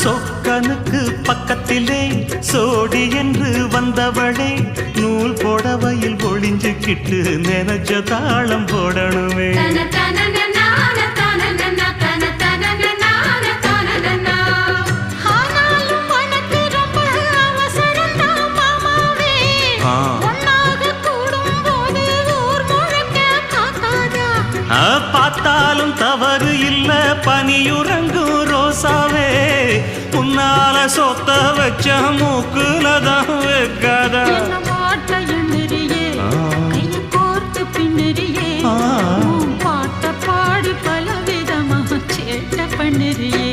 சொக்கனுக்கு பக்கத்திலே சோடி என்று வந்தவளே நூல் புடவையில் ஒளிஞ்சுக்கிட்டு நினைச்ச தாளம் போடணுமே. பார்த்தாலும் தவறு இல்ல பனியுறங்கும் ரோசாவே உன்னால சொத்த வச்ச மூக்குலதான் வைக்காதா. பாட்ட பாடி பல விதமா சேட்ட பண்ணுறியே.